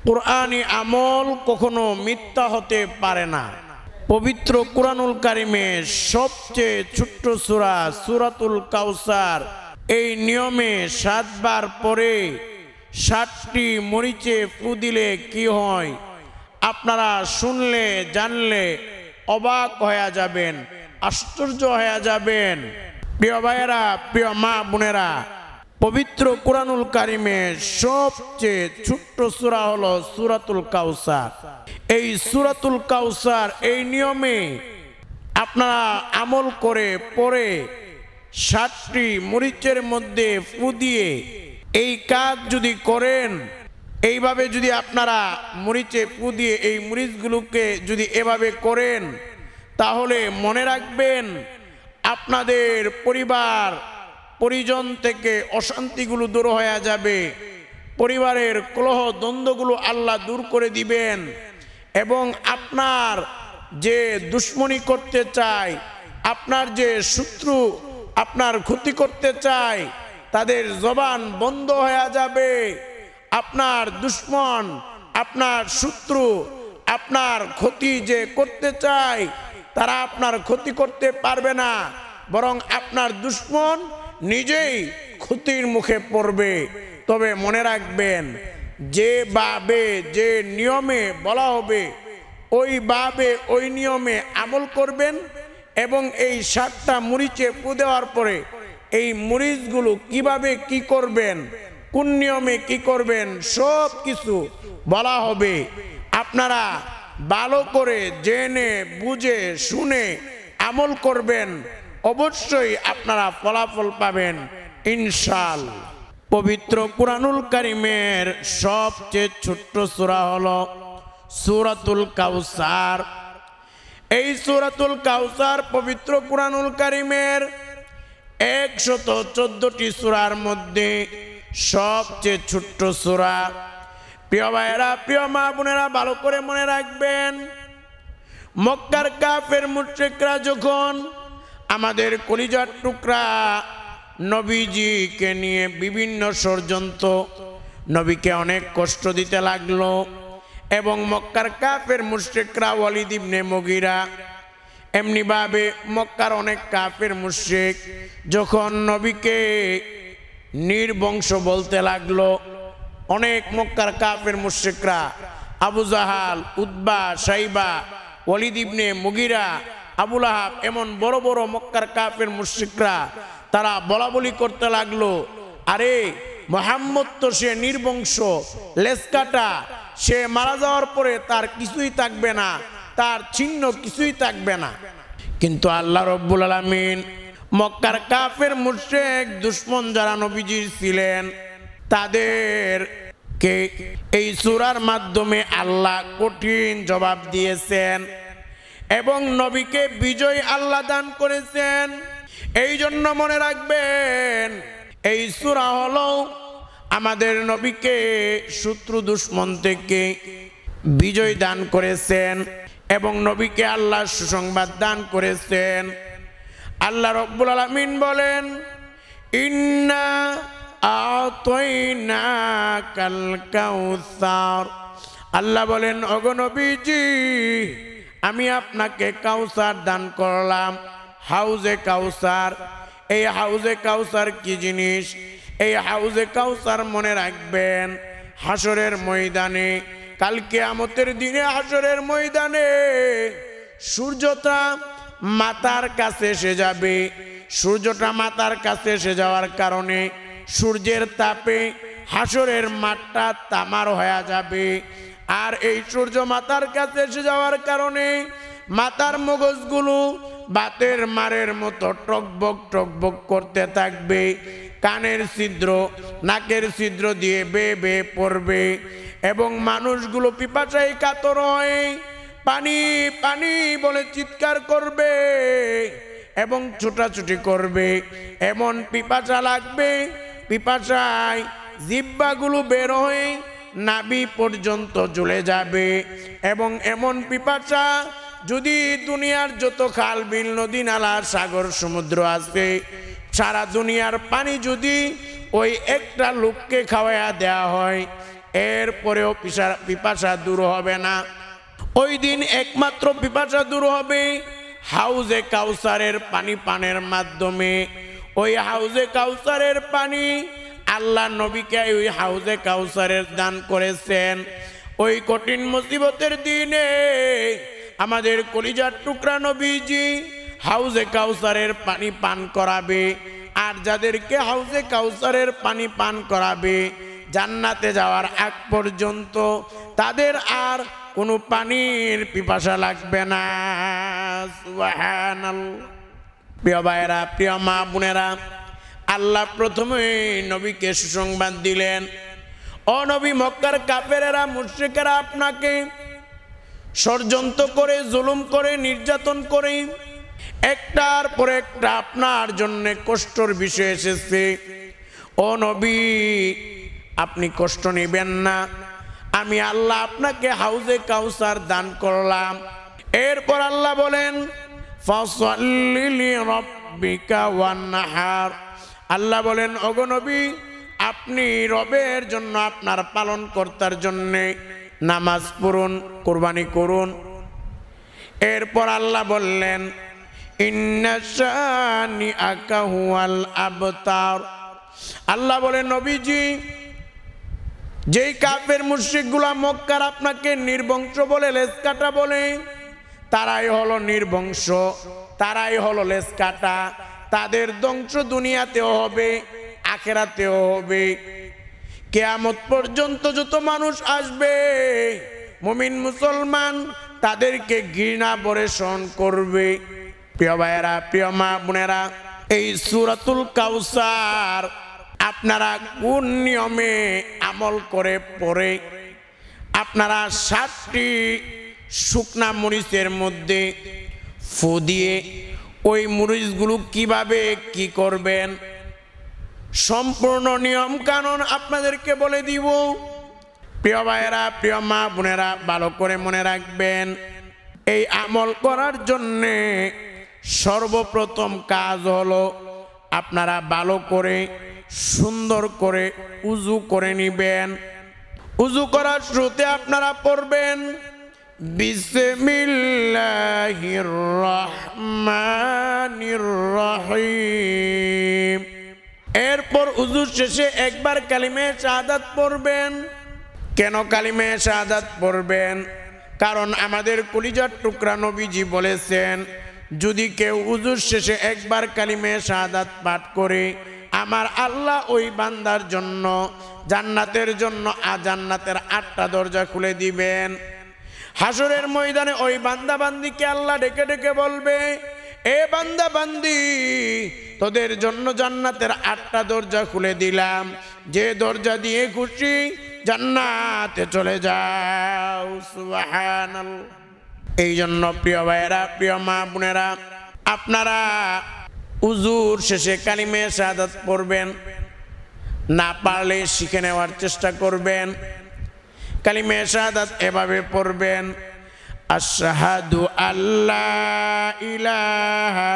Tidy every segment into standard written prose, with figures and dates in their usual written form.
কুরআনি আমল কখনো মিথ্যা হতে পারে না। পবিত্র কুরআনুল কারিমে সবচেয়ে ছোট্ট সূরা সূরাতুল কাউসার, এই নিয়মে 7 বার পরে 7টি মরিচে ফু দিলে কি হয় আপনারা শুনলে জানলে অবাক হয়ে যাবেন, আশ্চর্য হয়ে যাবেন। প্রিয় ভাইয়েরা, প্রিয় মা বোনেরা, পবিত্র কুরআনুল কারিমে সবচেয়ে ছোট্ট সূরা হলো সূরাতুল কাউসার। এই সূরাতুল কাউসার এই নিয়মে আপনারা আমল করে পরে 7টি মরিচের মধ্যে ফু দিয়ে এই কাজ যদি করেন, এইভাবে যদি আপনারা মরিচে ফু দিয়ে এই মরিচগুলোকে যদি এভাবে করেন, তাহলে মনে রাখবেন আপনাদের পরিবার পরিজন থেকে অশান্তিগুলো দূর হয়ে যাবে, পরিবারের কলহ দ্বন্দ্বগুলো আল্লাহ দূর করে দিবেন, এবং আপনার যে দুশ্মনী করতে চায়, আপনার যে শত্রু আপনার ক্ষতি করতে চায়, তাদের জবান বন্ধ হয়ে যাবে। আপনার দুশ্মন, আপনার শত্রু আপনার ক্ষতি যে করতে চায়, তারা আপনার ক্ষতি করতে পারবে না, বরং আপনার দুশ্মন নিজেই ক্ষতির মুখে পড়বে। তবে মনে রাখবেন, যেভাবে যে নিয়মে বলা হবে ওইভাবে ওই নিয়মে আমল করবেন, এবং এই 7টা মরিচে ফু দেওয়ার পরে এই মরিচগুলো কিভাবে কি করবেন, কোন নিয়মে কি করবেন, সব কিছু বলা হবে। আপনারা ভালো করে জেনে বুঝে শুনে আমল করবেন, অবশ্যই আপনারা ফলাফল পাবেন ইনশাআল্লাহ। পবিত্র কুরআনুল কারিমের সবচেয়ে ছোট্ট সূরা হলো সূরাতুল কাউসার। এই সূরাতুল কাউসার পবিত্র কুরআনুল কারিমের 114টি সূরার মধ্যে সবচেয়ে ছোট্ট সূরা। প্রিয় ভাইয়েরা, প্রিয় মা বোনেরা, ভালো করে মনে রাখবেন, মক্কার কাফের মুশরিকরা যখন আমাদের কলিজার টুকরা নবীজিকে নিয়ে বিভিন্ন ষড়যন্ত্র, নবীকে অনেক কষ্ট দিতে লাগলো, এবং মক্কার কাফের মুশরিকরা ওয়ালিদ ইবনে মুগীরা, এমনিভাবে মক্কার অনেক কাফের মুশরিক যখন নবীকে নির্বংশ বলতে লাগলো, অনেক মক্কার কাফের মুশরিকরা আবু জাহাল, উতবা, শাইবা, ওয়ালিদ ইবনে মুগীরা, আবু লাহাব, এমন বড় বড় মক্কার কাফের মুশরিকরা তারা বলা বলি করতে লাগলো, আরে মুহাম্মদ তো সে নির্বংশ, লেসকাটা, সে মারা যাওয়ার পরে তার কিছুই থাকবে না, তার চিহ্ন কিছুই থাকবে না। কিন্তু আল্লাহ রাব্বুল আলামিন মক্কার কাফের মুশরিক দুশমন যারা নবীজির ছিলেন, তাদেরকে এই সূরার মাধ্যমে আল্লাহ কঠিন জবাব দিয়েছেন, এবং নবীকে বিজয় আল্লাহ দান করেছেন। এই জন্য মনে রাখবেন, এই সূরা হলো আমাদের নবীকে শত্রু দুশমন থেকে বিজয় দান করেছেন, এবং নবীকে আল্লাহ সুসংবাদ দান করেছেন। আল্লাহ রাব্বুল আলামিন বলেন, ইন্না আতাইনাকাল কাউসার। আল্লাহ বলেন, ওগো নবীজি, আমি আপনাকে কাউসার দান করলাম, হাউজে কাউসার। এই হাউজে কাউসার কি জিনিস? এই হাউজে কাউসার মনে রাখবেন, হাসরের ময়দানে, কাল কিয়ামতের দিনে হাসরের ময়দানে সূর্যটা মাথার কাছে এসে যাবে। সূর্যটা মাথার কাছে এসে যাওয়ার কারণে সূর্যের তাপে হাসরের মাঠটা তামার হয়ে যাবে। আর এই সূর্য মাথার কাছে এসে যাওয়ার কারণে মাথার মগজগুলো বাতের মারের মতো টকবক টকবক করতে থাকবে, কানের ছিদ্র, নাকের ছিদ্র দিয়ে বেয়ে বেয়ে পড়বে, এবং মানুষগুলো পিপাসায় কাতর হয়ে পানি পানি বলে চিৎকার করবে এবং ছোটাছুটি করবে। এমন পিপাসা লাগবে, পিপাসায় জিহ্বাগুলো বের হয়ে নাভি পর্যন্ত জ্বলে যাবে। এবং এমন পিপাসা, যদি দুনিয়ার যত খাল বিল নদী নালা সাগর সমুদ্র আছে, সারা দুনিয়ার পানি যদি ওই একটা লোককে খাওয়াইয়া দেয়া হয়, এরপরেও পিপাসা দূর হবে না। ওই দিন একমাত্র পিপাসা দূর হবে হাউজে কাউসারের পানি পানের মাধ্যমে। ওই হাউজে কাউসারের পানি আল্লাহ নবীকে ওই হাউজে কাউসারের দান করেছেন। ওই কঠিন মুসিবতের দিনে আমাদের কলিজার টুকরা নবীজি হাউজে কাউসারের পানি পান করাবে। আর যাদেরকে হাউজে কাউসারের পানি পান করাবে জান্নাতে যাওয়ার আগ পর্যন্ত তাদের আর কোনো পানির পিপাসা লাগবে না। সুবহানাল্লাহ। প্রিয় ভাইরা, প্রিয় মা বোনেরা, আল্লাহ প্রথমে নবীকে সুসংবাদ দিলেন, ও নবী, মক্কার কাফেরেরা মুশরিকেরা আপনাকে ষড়যন্ত্র করে, জুলুম করে, নির্যাতন করে একটার পর একটা আপনার জন্য কষ্টর বিষয় এসেছে। ও নবী, আপনি কষ্ট নেবেন না, আমি আল্লাহ আপনাকে হাউজে কাউসার দান করলাম। এরপর আল্লাহ বলেন, ফাসাল্লি লিরাব্বিকা ওয়ানহার। আল্লাহ বলেন, ওগো নবী, আপনি রবের জন্য, আপনার পালনকর্তার জন্য নামাজ পড়ুন, কুরবানি করুন। এরপর আল্লাহ বললেন, ইন্না শানিআকা হুয়াল আবতার। আল্লাহ বলেন, নবীজি, যেই কাফের মুশরিকগুলা মক্কার আপনাকে নির্বংশ বলে, লেজ কাটা বলে, তারাই হলো নির্বংশ, তারাই হলো লেজ কাটা। তাদের ধ্বংস দুনিয়াতেও হবে, আখিরাতেও হবে। কিয়ামত পর্যন্ত যত মানুষ আসবে মুমিন মুসলমান তাদেরকে ঘৃণা ভরে সহন করবে। প্রিয় ভাইয়েরা, প্রিয় মা বোনেরা, এই সূরাতুল কাউসার আপনারা কোন নিয়মে আমল করে পড়ে আপনারা 7টি শুকনা মরিচের মধ্যে ফু দিয়ে ওই মরিচগুলো কিভাবে কি করবেন সম্পূর্ণ নিয়ম কানুন আপনাদেরকে বলে দিব। প্রিয় ভাইয়েরা, প্রিয় মা বোনেরা, ভালো করে মনে রাখবেন, এই আমল করার জন্যে সর্বপ্রথম কাজ হলো আপনারা ভালো করে সুন্দর করে উজু করে নিবেন। উজু করার শুরুতে আপনারা পড়বেন বিসমিল্লাহির রহমানির রহিম। এরপর উজু শেষে একবার কালিমে শাহাদাত পড়বেন। কেন কালিমে শাহাদাত পড়বেন? কারণ আমাদের কলিজার টুকরা নবীজি বলেছেন, যদি কেউ উজুর শেষে একবার কালিমে শাহাদাত পাঠ করে আমার আল্লাহ ওই বান্দার জন্য জান্নাতের জন্য জান্নাতের 8টা দরজা খুলে দিবেন। হাসরের ময়দানে ওই বান্দা বান্দিকে আল্লাহ ডেকে ডেকে বলবে, এ বান্দা বান্দি, তোদের জন্য জান্নাতের 8টা দরজা খুলে দিলাম, যে দরজা দিয়ে খুশি জান্নাতে চলে যাও। সুবহানাল্লাহ। এই জন্য প্রিয় ভাইয়েরা, প্রিয় মা বোনেরা, আপনারা উজুর শেষে কালিমে শাহাদাত পড়বেন। না পারলে শিখে নেওয়ার চেষ্টা করবেন। কালিমে শাহাদাত এভাবে পড়বেন, আশহাদু আল্লা ইলাহা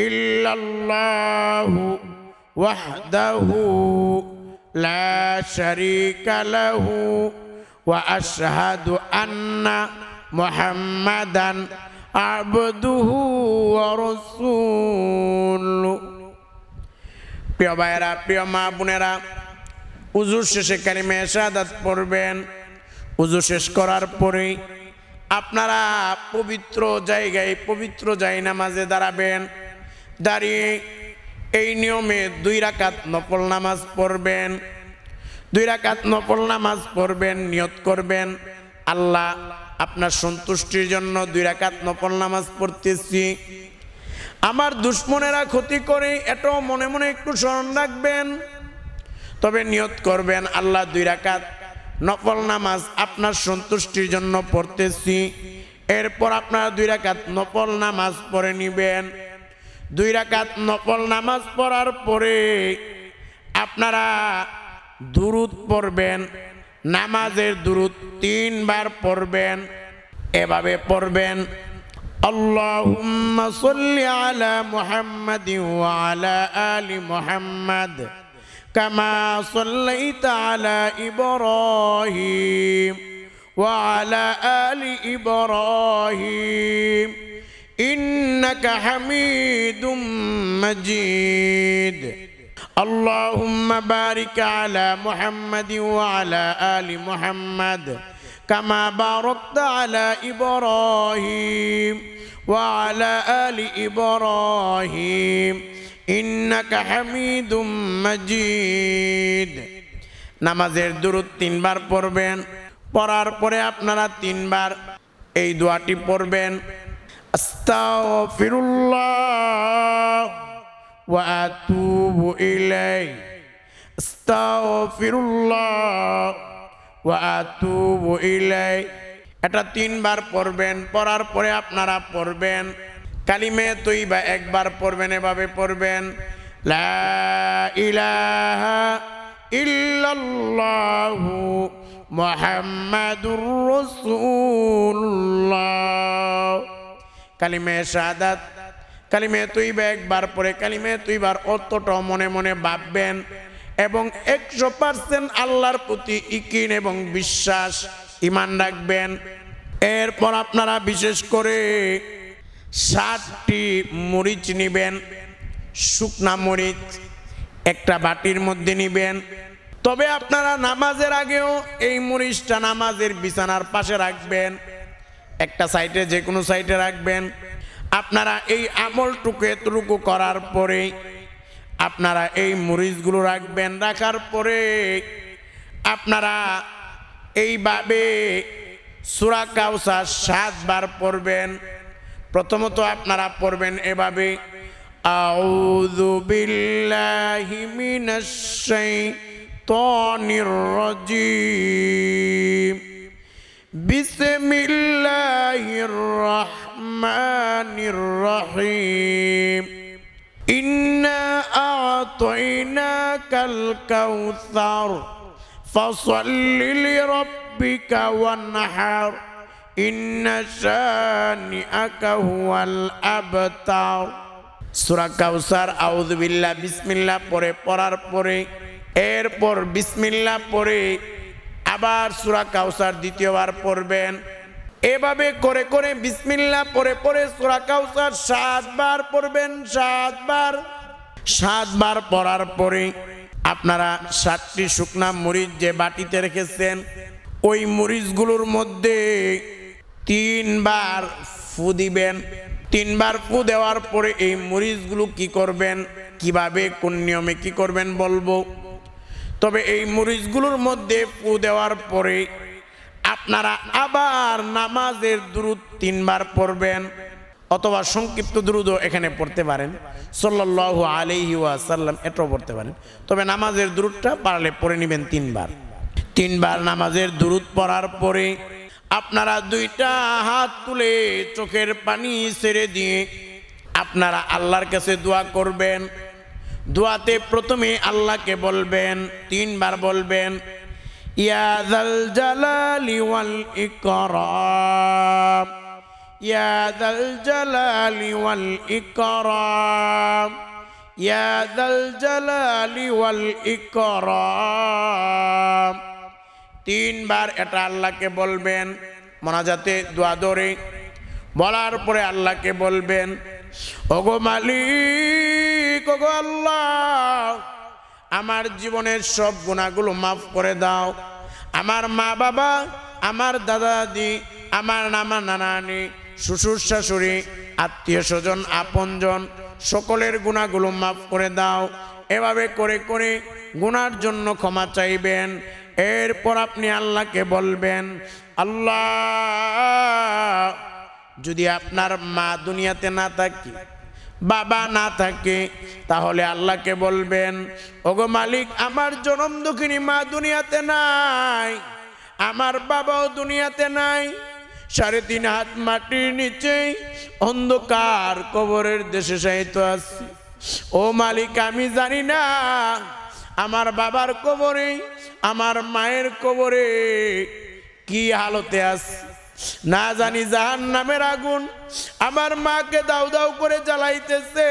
ইল্লাল্লাহু ওয়াহদাহু লা শারীকা লাহু ওয়া আশহাদু আন্না মুহাম্মাদান আবদুহু ওয়া রাসূলুহু। প্রিয় ভাইয়েরা, প্রিয় মা বোনেরা, উজুর শেষে কালিমে শাহাদাত পড়বেন। উজু শেষ করার পরে আপনারা পবিত্র জায়গায়, পবিত্র জায়নামাজে দাঁড়াবেন। দাঁড়িয়ে এই নিয়মে 2 রাকাত নফল নামাজ পড়বেন। 2 রাকাত নফল নামাজ পড়বেন, নিয়ত করবেন, আল্লাহ আপনার সন্তুষ্টির জন্য 2 রাকাত নফল নামাজ পড়তেছি। আমার দুশমনেরা ক্ষতি করে, এটাও মনে মনে একটু স্মরণ রাখবেন। তবে নিয়ত করবেন, আল্লাহ 2 রাকাত নফল নামাজ আপনার সন্তুষ্টির জন্য পড়তেছি। এরপর আপনারা 2 রাকাত নফল নামাজ পড়ে নিবেন। 2 রাকাত নফল নামাজ পড়ার পরে আপনারা দুরুদ পড়বেন। নামাজের দুরুদ 3 বার পড়বেন। এভাবে পড়বেন, আল্লাহুম্মা সাল্লি আলা মুহাম্মাদিন ওয়া আলা আলি মুহাম্মাদ كما صليت على إبراهيم وعلى آل إبراهيم إنك حميد مجيد اللهم بارك على محمد وعلى آل محمد كما باركت على إبراهيم وعلى آل إبراهيم إنك حميد مجيد নামাজের দুরূদ তিনবার পড়বেন পড়ার পরে আপনারা তিনবার এই দোয়াটি পড়বেন আস্তাগফিরুল্লাহ ওয়া আতুবু ইলাইহি আস্তাগফিরুল্লাহ ওয়া আতুবু ইলাইহি এটা তিনবার পড়বেন পড়ার পরে আপনারা পড়বেন কালিমে তৈবা একবার পড়বেন এভাবে পড়বেন লা ইলাহা ইল্লাল্লাহু মুহাম্মাদুর রাসূলুল্লাহ কালিমে শাহাদাত কালিমে তৈবা একবার পড়ে কালিমে তৈবার অর্থটা মনে মনে ভাববেন এবং 100% আল্লাহর প্রতি ইকিন এবং বিশ্বাস ঈমান রাখবেন এরপর আপনারা বিশেষ করে 60টি মরিচ নেবেন শুকনা মরিচ একটা বাটির মধ্যে নেবেন তবে আপনারা নামাজের আগেও এই মরিচটা নামাজের বিছানার পাশে রাখবেন একটা সাইডে যে কোনো সাইডে রাখবেন আপনারা এই আমলটুকু এতটুকু করার পরে আপনারা এই মরিচগুলো রাখবেন রাখার পরে আপনারা এইভাবে সূরা কাউসার 7 বার পড়বেন প্রথমত আপনারা পড়বেন এভাবে আউযু বিল্লাহি মিনাশ শাইতানির রাজীম বিসমিল্লাহির রহমানির রহিম ইন্না আ'তাইনাকাল কাউসার ফাসাল্লি লিরাব্বিকা ওয়ানহার ইন্না শানিআকা হুয়াল আবতার সূরা কাউসার আউযু বিল্লাহ বিসমিল্লাহ পড়ে পড়ার পরে এরপর বিসমিল্লাহ পড়ে আবার সূরা কাউসার দ্বিতীয়বার পড়বেন এভাবে করে করে বিসমিল্লাহ পড়ে পড়ে সূরা কাউসার 7 বার পড়বেন 7 বার পড়ার পরে আপনারা 60টি শুকনা মরিচ যে বাটিতে রেখেছেন ওই মরিচগুলোর মধ্যে 3 বার ফু দিবেন 3 বার ফু দেওয়ার পরে এই মরিচগুলো কি করবেন কিভাবে কোন নিয়মে কি করবেন বলবো তবে এই মরিচগুলোর মধ্যে ফু দেওয়ার পরে আপনারা আবার নামাজের দুরূদ 3 বার পড়বেন অথবা সংক্ষিপ্ত দুরূদও এখানে পড়তে পারেন সাল্লাল্লাহু আলাইহি ওয়াসাল্লাম এটাও পড়তে পারেন তবে নামাজের দুরূদটা পারলে পড়ে নেবেন 3 বার নামাজের দুরূদ পড়ার পরে আপনারা দুইটা হাত তুলে চোখের পানি ছেড়ে দিয়ে আপনারা আল্লাহর কাছে দোয়া করবেন দোয়াতে প্রথমে আল্লাহকে বলবেন 3 বার বলবেন ইয়া যাল জালালি ওয়াল ইকরাম ইয়া যাল জালালি ওয়াল ইকরাম ইয়া যাল জালালি ওয়াল ইকরাম 3 বার এটা আল্লাহকে বলবেন মোনাজাতে দোয়া ধরে বলার পরে আল্লাহকে বলবেন ওগো মালিক ওগো আল্লাহ আমার জীবনের সব গুনাহগুলো মাফ করে দাও আমার মা বাবা আমার দাদা দাদি আমার নানা নানি শ্বশুর শাশুড়ি আত্মীয় স্বজন আপনজন সকলের গুনাহগুলো মাফ করে দাও এভাবে করে করে গুনার জন্য ক্ষমা চাইবেন এরপর আপনি আল্লাহকে বলবেন আল্লাহ যদি আপনার মা দুনিয়াতে না থাকে বাবা না থাকে তাহলে আল্লাহকে বলবেন ওগো মালিক আমার জনম দুঃখিনী মা দুনিয়াতে নাই আমার বাবাও দুনিয়াতে নাই 3.5 হাত মাটির নিচে অন্ধকার কবরের দেশে শায়িত আছি ও মালিক আমি জানি না আমার বাবার কবরে আমার মায়ের কবরে কি হালতে আছে না জানি জাহান্নামের আগুন আমার মাকে দাউ দাউ করে জ্বালাইতেছে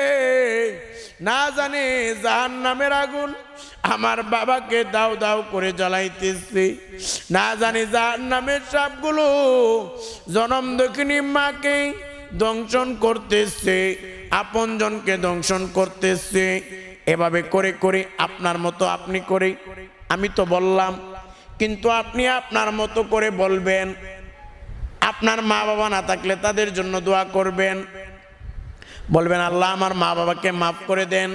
না জানে জাহান্নামের আগুন আমার বাবাকে দাও দাও করে জ্বালাইতেছে, না জানি জাহান্নামের সাপগুলো জনম দক্ষিণী মাকে দংশন করতেছে, আপনজনকে দংশন করতেছে। এভাবে করে করে আপনার মতো আপনি করে, আমি তো বললাম, কিন্তু আপনি আপনার মতো করে বলবেন। আপনার মা বাবা না থাকলে তাদের জন্য দোয়া করবেন, বলবেন আল্লাহ আমার মা বাবাকে মাফ করে দেন,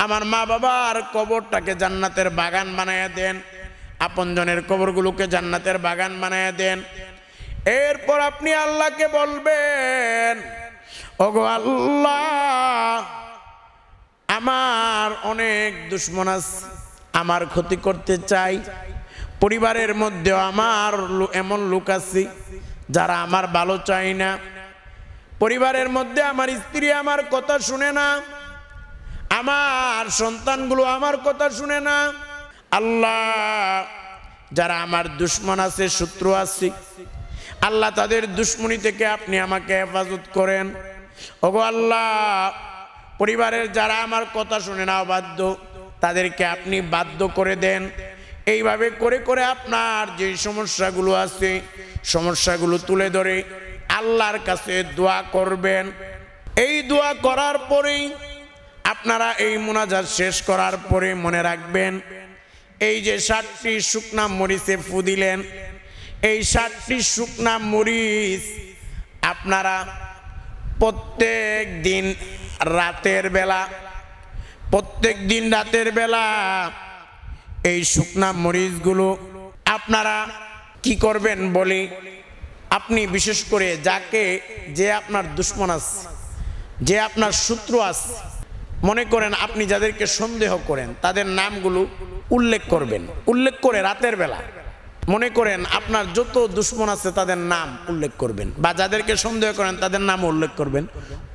আমার মা বাবার কবরটাকে জান্নাতের বাগান বানায়া দেন, আপনজনের কবরগুলোকে জান্নাতের বাগান বানায়া দেন। এরপর আপনি আল্লাহকে বলবেন, ওগো আল্লাহ, আমার অনেক দুশমন আছে, আমার ক্ষতি করতে চাই, পরিবারের মধ্যে আমার এমন লোক আছে যারা আমার ভালো চায় না, পরিবারের মধ্যে আমার স্ত্রী আমার কথা শুনে না, আমার সন্তানগুলো আমার কথা শুনে না। আল্লাহ, যারা আমার দুশমন আছে, শত্রু আছে, আল্লাহ তাদের দুশমনি থেকে আপনি আমাকে হেফাজত করেন। ওগো আল্লাহ, পরিবারের যারা আমার কথা শুনে না অবাধ্য, তাদেরকে আপনি বাধ্য করে দেন। এইভাবে করে করে আপনার যে সমস্যাগুলো আছে, সমস্যাগুলো তুলে ধরে আল্লাহর কাছে দোয়া করবেন। এই দোয়া করার পরেই আপনারা এই মুনাজাত শেষ করার পরে মনে রাখবেন, এই যে 7টি শুকনা মরিচে ফু দিলেন, এই 7টি শুকনা মরিচ আপনারা প্রত্যেক দিন রাতের বেলা এই শুকনা মরিচগুলো আপনারা কি করবেন বলি, আপনি বিশেষ করে যে আপনার দুশমন আছে, যে আপনার শত্রু আছে, মনে করেন আপনি যাদেরকে সন্দেহ করেন তাদের নামগুলো উল্লেখ করবেন। উল্লেখ করে রাতের বেলা মনে করেন আপনার যত দুশমন আছে তাদের নাম উল্লেখ করবেন, বা যাদেরকে সন্দেহ করেন তাদের নাম উল্লেখ করবেন।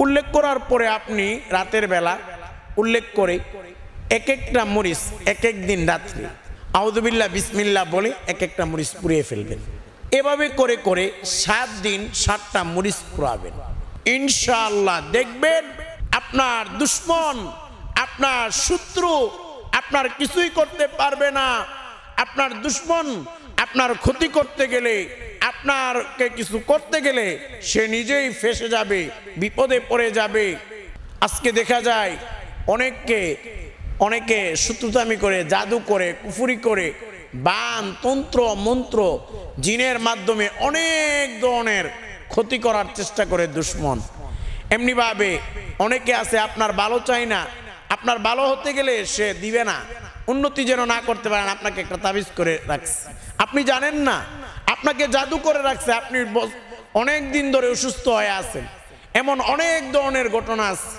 উল্লেখ করার পরে আপনি রাতের বেলা উল্লেখ করে এক একটা মরিচ এক এক দিন রাত্রে আউযুবিল্লাহ বিসমিল্লাহ বলে এক একটা মরিচ পুড়িয়ে ফেলবেন। এভাবে করে করে 7 দিন 7টা মরিচ পোড়াবেন। ইনশাআল্লাহ দেখবেন আপনার দুশমন, আপনার শত্রু আপনার কিছুই করতে পারবে না। আপনার দুশমন আপনার ক্ষতি করতে গেলে, আপনারকে কিছু করতে গেলে সে নিজেই ফেঁসে যাবে, বিপদে পড়ে যাবে। আজকে দেখা যায় অনেকে শত্রুতামি করে, জাদু করে, কুফরি করে, বান তন্ত্র মন্ত্র জিনের মাধ্যমে অনেক ধরনের ক্ষতি করার চেষ্টা করে দুশমন। এমনিভাবে অনেকে আছে আপনার ভালো চাই না, আপনার ভালো হতে গেলে সে দিবে না, উন্নতি যেন না করতে পারেন আপনাকে একটা তাবিজ করে রাখছে, আপনি জানেন না, আপনাকে জাদু করে রাখছে, আপনি অনেক দিন ধরে অসুস্থ হয়ে আছেন। এমন অনেক ধরনের ঘটনা আছে।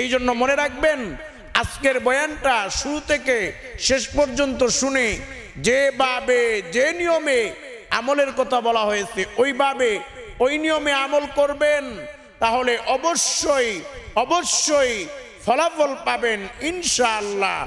এই জন্য মনে রাখবেন, আজকের বয়ানটা শুরু থেকে শেষ পর্যন্ত শুনে যেভাবে যে নিয়মে আমলের কথা বলা হয়েছে ওই নিয়মে আমল করবেন, তাহলে অবশ্যই ফলাফল পাবেন ইনশাআল্লাহ।